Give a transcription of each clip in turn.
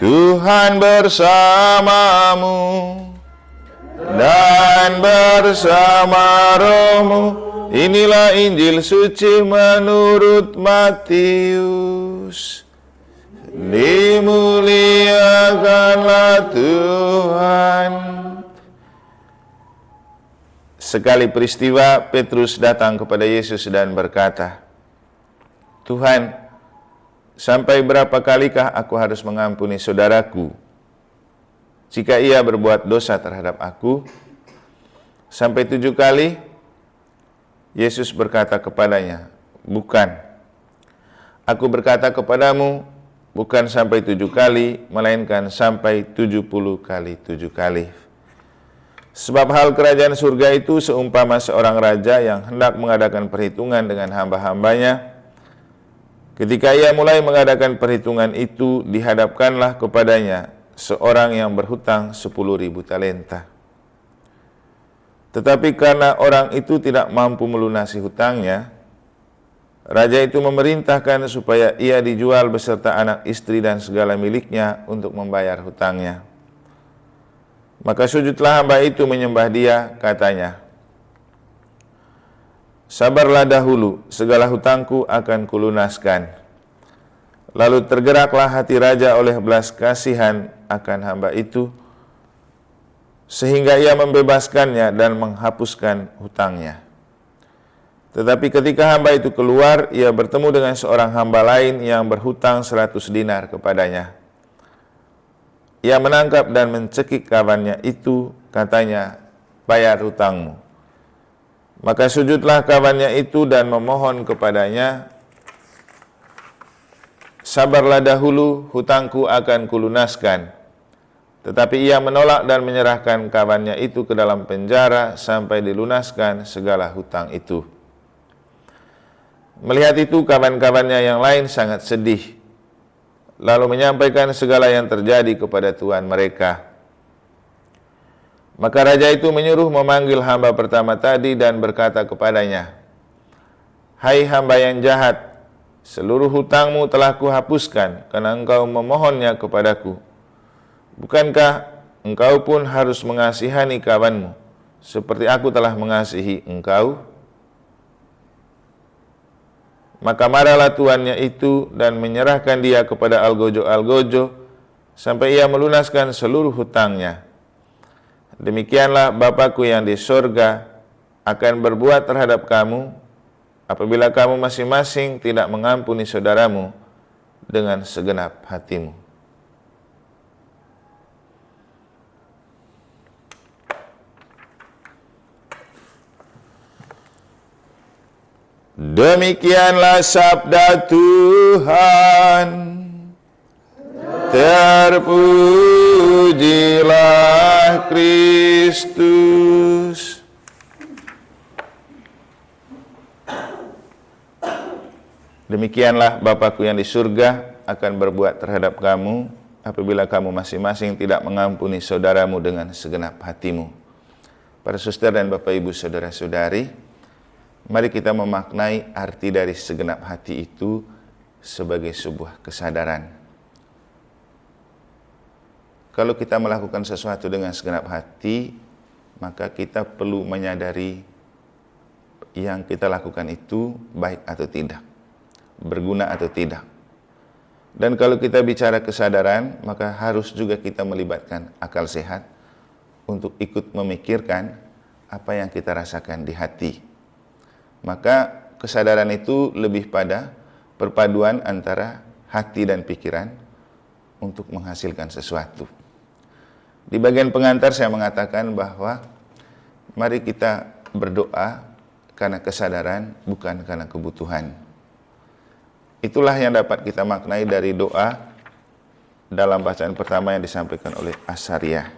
Tuhan bersamamu dan bersama rohmu. Inilah Injil suci menurut Matius. Dimuliakanlah Tuhan. Sekali peristiwa, Petrus datang kepada Yesus dan berkata, Tuhan, sampai berapa kalikah aku harus mengampuni saudaraku jika ia berbuat dosa terhadap aku? Sampai 7 kali? Yesus berkata kepadanya, bukan. Aku berkata kepadamu, bukan sampai 7 kali, melainkan sampai 70 kali 7 kali. Sebab hal kerajaan surga itu seumpama seorang raja yang hendak mengadakan perhitungan dengan hamba-hambanya. Ketika ia mulai mengadakan perhitungan itu, dihadapkanlah kepadanya seorang yang berhutang 10.000 talenta. Tetapi karena orang itu tidak mampu melunasi hutangnya, raja itu memerintahkan supaya ia dijual beserta anak istri dan segala miliknya untuk membayar hutangnya. Maka sujudlah hamba itu menyembah dia, katanya, sabarlah dahulu, segala hutangku akan kulunaskan. Lalu tergeraklah hati raja oleh belas kasihan akan hamba itu, sehingga ia membebaskannya dan menghapuskan hutangnya. Tetapi ketika hamba itu keluar, ia bertemu dengan seorang hamba lain yang berhutang 100 dinar kepadanya. Ia menangkap dan mencekik kawannya itu, katanya, bayar hutangmu. Maka sujudlah kawannya itu dan memohon kepadanya, sabarlah dahulu, hutangku akan kulunaskan. Tetapi ia menolak dan menyerahkan kawannya itu ke dalam penjara sampai dilunaskan segala hutang itu. Melihat itu, kawan-kawannya yang lain sangat sedih, lalu menyampaikan segala yang terjadi kepada tuan mereka. Maka raja itu menyuruh memanggil hamba pertama tadi dan berkata kepadanya, hai hamba yang jahat, seluruh hutangmu telah kuhapuskan karena engkau memohonnya kepadaku. Bukankah engkau pun harus mengasihani kawanmu seperti aku telah mengasihi engkau? Maka marahlah tuannya itu dan menyerahkan dia kepada algojo-algojo sampai ia melunaskan seluruh hutangnya. Demikianlah Bapakku yang di sorga akan berbuat terhadap kamu apabila kamu masing-masing tidak mengampuni saudaramu dengan segenap hatimu. Demikianlah sabda Tuhan. Terpujilah Kristus. Demikianlah Bapakku yang di surga akan berbuat terhadap kamu apabila kamu masing-masing tidak mengampuni saudaramu dengan segenap hatimu. Para suster dan Bapak Ibu saudara-saudari, mari kita memaknai arti dari segenap hati itu sebagai sebuah kesadaran. Kalau kita melakukan sesuatu dengan segenap hati, maka kita perlu menyadari yang kita lakukan itu baik atau tidak, berguna atau tidak. Dan kalau kita bicara kesadaran, maka harus juga kita melibatkan akal sehat untuk ikut memikirkan apa yang kita rasakan di hati. Maka kesadaran itu lebih pada perpaduan antara hati dan pikiran untuk menghasilkan sesuatu. Di bagian pengantar saya mengatakan bahwa mari kita berdoa karena kesadaran, bukan karena kebutuhan. Itulah yang dapat kita maknai dari doa dalam bacaan pertama yang disampaikan oleh Asaria.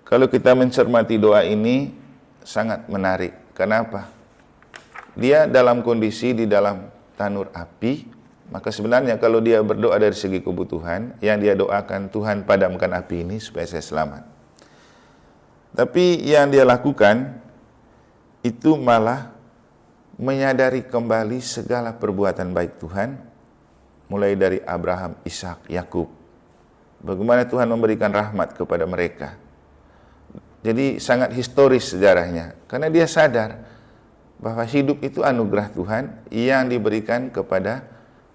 Kalau kita mencermati doa ini sangat menarik. Kenapa? Dia dalam kondisi di dalam tanur api, maka sebenarnya kalau dia berdoa dari segi kebutuhan, yang dia doakan, Tuhan padamkan api ini supaya saya selamat. Tapi yang dia lakukan itu malah menyadari kembali segala perbuatan baik Tuhan, mulai dari Abraham, Ishak, Yakub, Bagaimana Tuhan memberikan rahmat kepada mereka. Jadi sangat historis sejarahnya, karena dia sadar bahwa hidup itu anugerah Tuhan yang diberikan kepada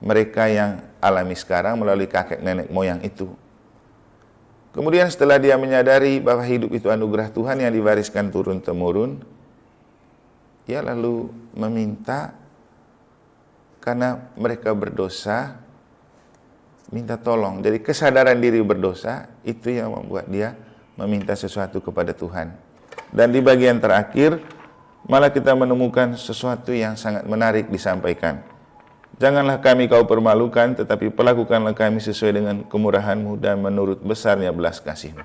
mereka yang alami sekarang melalui kakek nenek moyang itu. Kemudian setelah dia menyadari bahwa hidup itu anugerah Tuhan yang diwariskan turun-temurun, ia lalu meminta, karena mereka berdosa, minta tolong. Jadi kesadaran diri berdosa itu yang membuat dia meminta sesuatu kepada Tuhan. Dan di bagian terakhir malah kita menemukan sesuatu yang sangat menarik disampaikan. Janganlah kami kau permalukan, tetapi perlakukanlah kami sesuai dengan kemurahan-Mu dan menurut besarnya belas kasih-Mu.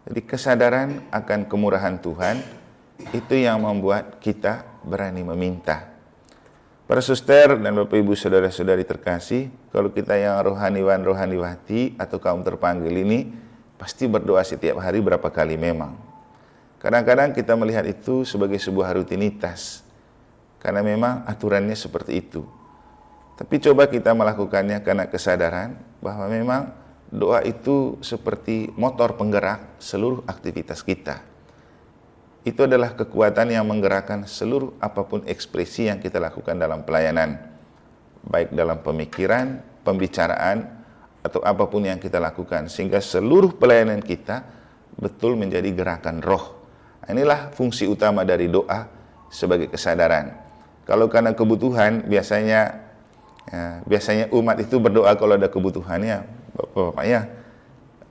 Jadi kesadaran akan kemurahan Tuhan itu yang membuat kita berani meminta. Para suster dan Bapak Ibu saudara-saudari terkasih, kalau kita yang rohaniwan rohaniwati atau kaum terpanggil ini pasti berdoa setiap hari berapa kali memang. Kadang-kadang kita melihat itu sebagai sebuah rutinitas, karena memang aturannya seperti itu. Tapi coba kita melakukannya karena kesadaran bahwa memang doa itu seperti motor penggerak seluruh aktivitas kita. Itu adalah kekuatan yang menggerakkan seluruh apapun ekspresi yang kita lakukan dalam pelayanan, baik dalam pemikiran, pembicaraan, atau apapun yang kita lakukan, sehingga seluruh pelayanan kita betul menjadi gerakan roh. Inilah fungsi utama dari doa sebagai kesadaran. Kalau karena kebutuhan, biasanya umat itu berdoa kalau ada kebutuhannya. Bapak-bapak ya,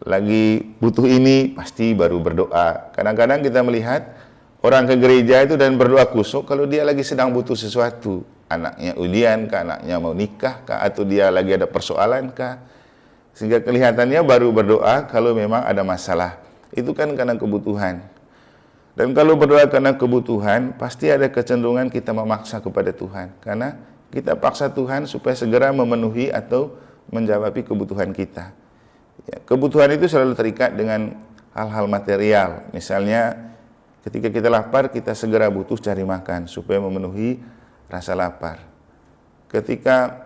lagi butuh ini pasti baru berdoa. Kadang-kadang kita melihat orang ke gereja itu dan berdoa kusuk kalau dia lagi sedang butuh sesuatu. Anaknya ujian kah, anaknya mau nikah kah, atau dia lagi ada persoalan kah. Sehingga kelihatannya baru berdoa kalau memang ada masalah. Itu kan karena kebutuhan. Dan kalau berdoa karena kebutuhan, pasti ada kecenderungan kita memaksa kepada Tuhan. Karena kita paksa Tuhan supaya segera memenuhi atau menjawabi kebutuhan kita. Ya, kebutuhan itu selalu terikat dengan hal-hal material. Misalnya, ketika kita lapar, kita segera butuh cari makan supaya memenuhi rasa lapar. Ketika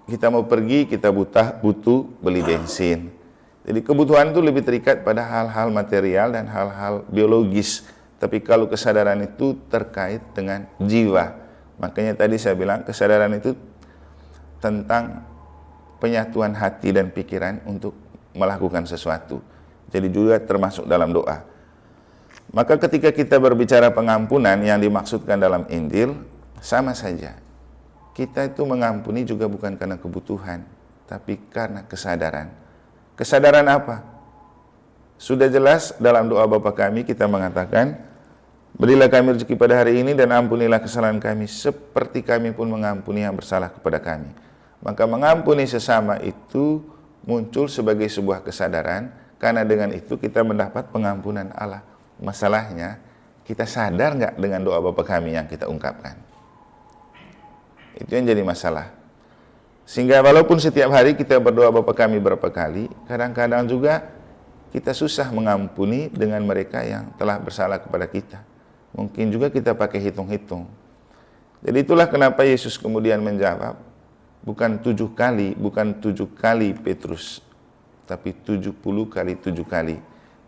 kita mau pergi, kita butuh beli bensin. Jadi kebutuhan itu lebih terikat pada hal-hal material dan hal-hal biologis. Tapi kalau kesadaran itu terkait dengan jiwa. Makanya tadi saya bilang kesadaran itu tentang penyatuan hati dan pikiran untuk melakukan sesuatu. Jadi juga termasuk dalam doa. Maka ketika kita berbicara pengampunan yang dimaksudkan dalam Injil, sama saja. Kita itu mengampuni juga bukan karena kebutuhan, tapi karena kesadaran. Kesadaran apa? Sudah jelas dalam doa Bapa kami kita mengatakan, berilah kami rezeki pada hari ini dan ampunilah kesalahan kami seperti kami pun mengampuni yang bersalah kepada kami. Maka mengampuni sesama itu muncul sebagai sebuah kesadaran, karena dengan itu kita mendapat pengampunan Allah. Masalahnya, kita sadar nggak dengan doa Bapa kami yang kita ungkapkan? Itu yang jadi masalah. Sehingga walaupun setiap hari kita berdoa Bapa kami berapa kali, kadang-kadang juga kita susah mengampuni dengan mereka yang telah bersalah kepada kita. Mungkin juga kita pakai hitung-hitung. Jadi itulah kenapa Yesus kemudian menjawab, bukan 7 kali Petrus, tapi 70 kali 7 kali.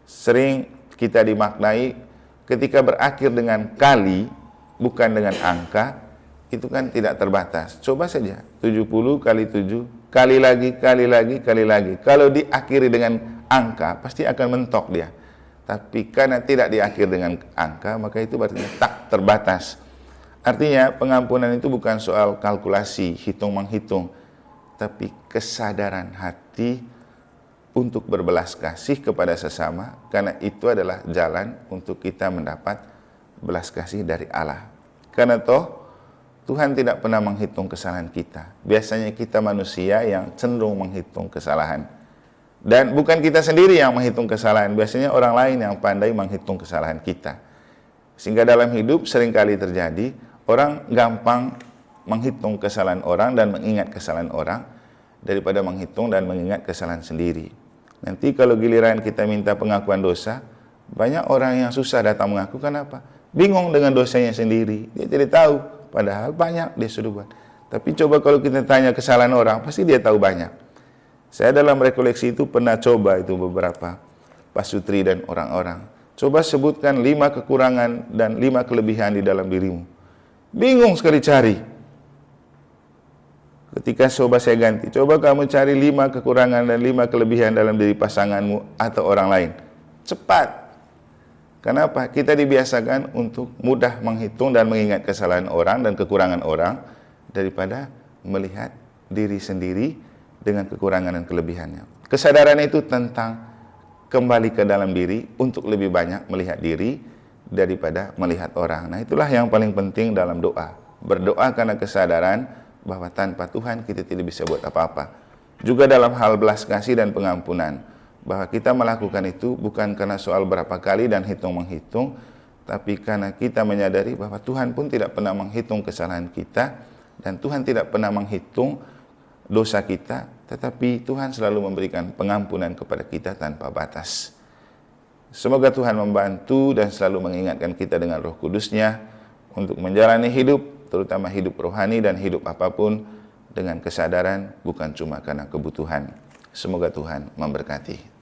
Sering kita dimaknai ketika berakhir dengan kali, bukan dengan angka, itu kan tidak terbatas. Coba saja, 70 kali 7, kali lagi. Kalau diakhiri dengan angka, pasti akan mentok dia. Tapi karena tidak diakhiri dengan angka, maka itu berarti tak terbatas. Artinya, pengampunan itu bukan soal kalkulasi, hitung-menghitung, tapi kesadaran hati untuk berbelas kasih kepada sesama, karena itu adalah jalan untuk kita mendapat belas kasih dari Allah. Karena toh, Tuhan tidak pernah menghitung kesalahan kita. Biasanya kita manusia yang cenderung menghitung kesalahan. Dan bukan kita sendiri yang menghitung kesalahan. Biasanya orang lain yang pandai menghitung kesalahan kita. Sehingga dalam hidup seringkali terjadi, orang gampang menghitung kesalahan orang dan mengingat kesalahan orang, daripada menghitung dan mengingat kesalahan sendiri. Nanti kalau giliran kita minta pengakuan dosa, banyak orang yang susah datang mengaku. Kenapa? Bingung dengan dosanya sendiri. Dia tidak tahu. Padahal banyak dia sudah buat. Tapi coba kalau kita tanya kesalahan orang, pasti dia tahu banyak. Saya dalam rekoleksi itu pernah coba itu beberapa pasutri dan orang-orang. Coba sebutkan 5 kekurangan dan 5 kelebihan di dalam dirimu. Bingung sekali cari. Ketika coba saya ganti, coba kamu cari 5 kekurangan dan 5 kelebihan dalam diri pasanganmu atau orang lain. Cepat. Kenapa? Kita dibiasakan untuk mudah menghitung dan mengingat kesalahan orang dan kekurangan orang daripada melihat diri sendiri dengan kekurangan dan kelebihannya. Kesadaran itu tentang kembali ke dalam diri untuk lebih banyak melihat diri daripada melihat orang. Nah, itulah yang paling penting dalam doa. Berdoa karena kesadaran bahwa tanpa Tuhan kita tidak bisa buat apa-apa. Juga dalam hal belas kasih dan pengampunan, bahwa kita melakukan itu bukan karena soal berapa kali dan hitung-menghitung, tapi karena kita menyadari bahwa Tuhan pun tidak pernah menghitung kesalahan kita, dan Tuhan tidak pernah menghitung dosa kita, tetapi Tuhan selalu memberikan pengampunan kepada kita tanpa batas. Semoga Tuhan membantu dan selalu mengingatkan kita dengan Roh Kudus-Nya untuk menjalani hidup, terutama hidup rohani dan hidup apapun, dengan kesadaran bukan cuma karena kebutuhan. Semoga Tuhan memberkati.